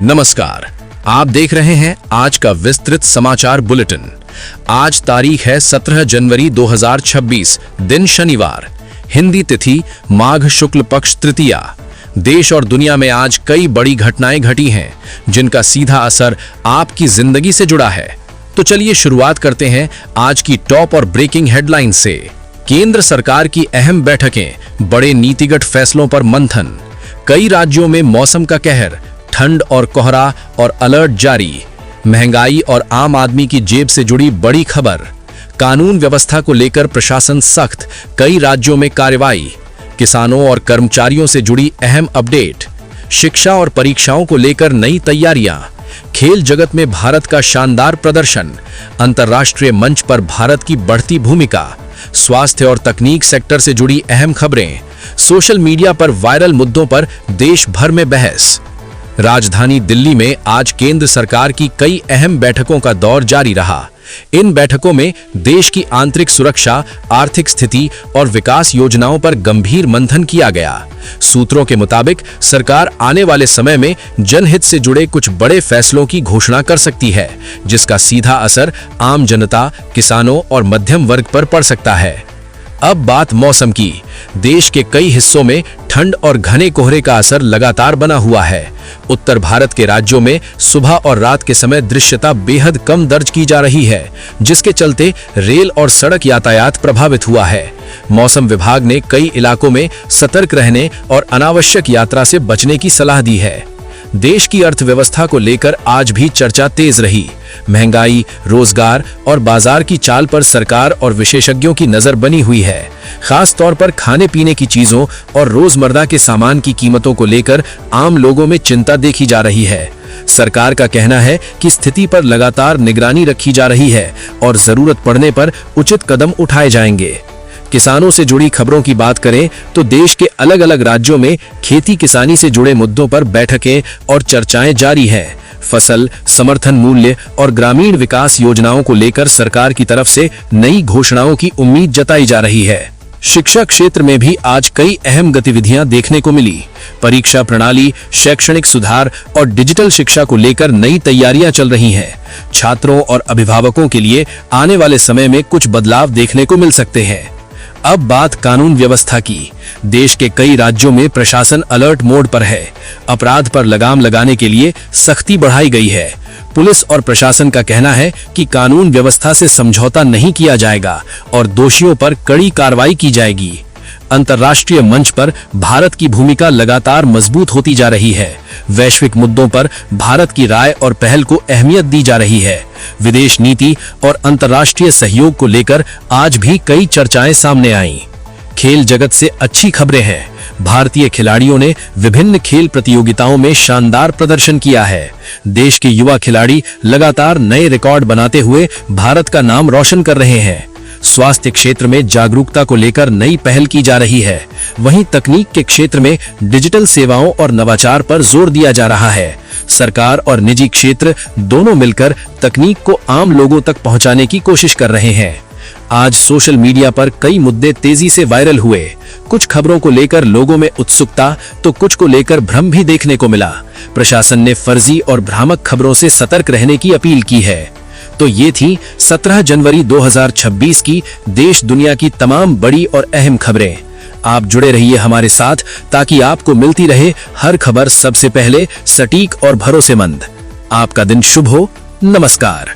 नमस्कार, आप देख रहे हैं आज का विस्तृत समाचार बुलेटिन। आज तारीख है 17 जनवरी 2026, दिन शनिवार, हिंदी तिथि माघ शुक्ल पक्ष तृतीया। देश और दुनिया में आज कई बड़ी घटनाएं घटी हैं, जिनका सीधा असर आपकी जिंदगी से जुड़ा है। तो चलिए शुरुआत करते हैं आज की टॉप और ब्रेकिंग हेडलाइन से। केंद्र सरकार की अहम बैठकें, बड़े नीतिगत फैसलों पर मंथन। कई राज्यों में मौसम का कहर, ठंड और कोहरा और अलर्ट जारी। महंगाई और आम आदमी की जेब से जुड़ी बड़ी खबर। कानून व्यवस्था को लेकर प्रशासन सख्त, कई राज्यों में कार्रवाई। किसानों और कर्मचारियों से जुड़ी अहम अपडेट। शिक्षा और परीक्षाओं को लेकर नई तैयारियां। खेल जगत में भारत का शानदार प्रदर्शन। अंतर्राष्ट्रीय मंच पर भारत की बढ़ती भूमिका। स्वास्थ्य और तकनीक सेक्टर से जुड़ी अहम खबरें। सोशल मीडिया पर वायरल मुद्दों पर देश भर में बहस। राजधानी दिल्ली में आज केंद्र सरकार की कई अहम बैठकों का दौर जारी रहा। इन बैठकों में देश की आंतरिक सुरक्षा, आर्थिक स्थिति और विकास योजनाओं पर गंभीर मंथन किया गया। सूत्रों के मुताबिक सरकार आने वाले समय में जनहित से जुड़े कुछ बड़े फैसलों की घोषणा कर सकती है, जिसका सीधा असर आम जनता, किसानों और मध्यम वर्ग पर पड़ सकता है। अब बात मौसम की। देश के कई हिस्सों में ठंड और घने कोहरे का असर लगातार बना हुआ है। उत्तर भारत के राज्यों में सुबह और रात के समय दृश्यता बेहद कम दर्ज की जा रही है, जिसके चलते रेल और सड़क यातायात प्रभावित हुआ है। मौसम विभाग ने कई इलाकों में सतर्क रहने और अनावश्यक यात्रा से बचने की सलाह दी है। देश की अर्थव्यवस्था को लेकर आज भी चर्चा तेज रही। महंगाई, रोजगार और बाजार की चाल पर सरकार और विशेषज्ञों की नजर बनी हुई है। खास तौर पर खाने पीने की चीजों और रोजमर्रा के सामान की कीमतों को लेकर आम लोगों में चिंता देखी जा रही है। सरकार का कहना है कि स्थिति पर लगातार निगरानी रखी जा रही है और जरूरत पड़ने पर उचित कदम उठाए जाएंगे। किसानों से जुड़ी खबरों की बात करें तो देश के अलग अलग राज्यों में खेती किसानी से जुड़े मुद्दों पर बैठकें और चर्चाएं जारी हैं। फसल, समर्थन मूल्य और ग्रामीण विकास योजनाओं को लेकर सरकार की तरफ से नई घोषणाओं की उम्मीद जताई जा रही है। शिक्षा क्षेत्र में भी आज कई अहम गतिविधियां देखने को मिली। परीक्षा प्रणाली, शैक्षणिक सुधार और डिजिटल शिक्षा को लेकर नई तैयारियां चल रही हैं। छात्रों और अभिभावकों के लिए आने वाले समय में कुछ बदलाव देखने को मिल सकते हैं। अब बात कानून व्यवस्था की। देश के कई राज्यों में प्रशासन अलर्ट मोड पर है। अपराध पर लगाम लगाने के लिए सख्ती बढ़ाई गई है। पुलिस और प्रशासन का कहना है कि कानून व्यवस्था से समझौता नहीं किया जाएगा और दोषियों पर कड़ी कार्रवाई की जाएगी। अंतर्राष्ट्रीय मंच पर भारत की भूमिका लगातार मजबूत होती जा रही है। वैश्विक मुद्दों पर भारत की राय और पहल को अहमियत दी जा रही है। विदेश नीति और अंतर्राष्ट्रीय सहयोग को लेकर आज भी कई चर्चाएं सामने आईं। खेल जगत से अच्छी खबरें हैं। भारतीय खिलाड़ियों ने विभिन्न खेल प्रतियोगिताओं में शानदार प्रदर्शन किया है। देश के युवा खिलाड़ी लगातार नए रिकॉर्ड बनाते हुए भारत का नाम रोशन कर रहे हैं। स्वास्थ्य क्षेत्र में जागरूकता को लेकर नई पहल की जा रही है। वहीं तकनीक के क्षेत्र में डिजिटल सेवाओं और नवाचार पर जोर दिया जा रहा है। सरकार और निजी क्षेत्र दोनों मिलकर तकनीक को आम लोगों तक पहुंचाने की कोशिश कर रहे हैं। आज सोशल मीडिया पर कई मुद्दे तेजी से वायरल हुए। कुछ खबरों को लेकर लोगों में उत्सुकता तो कुछ को लेकर भ्रम भी देखने को मिला। प्रशासन ने फर्जी और भ्रामक खबरों से सतर्क रहने की अपील की है। तो ये थी 17 जनवरी 2026 की देश दुनिया की तमाम बड़ी और अहम खबरें। आप जुड़े रहिए हमारे साथ ताकि आपको मिलती रहे हर खबर सबसे पहले, सटीक और भरोसेमंद। आपका दिन शुभ हो। नमस्कार।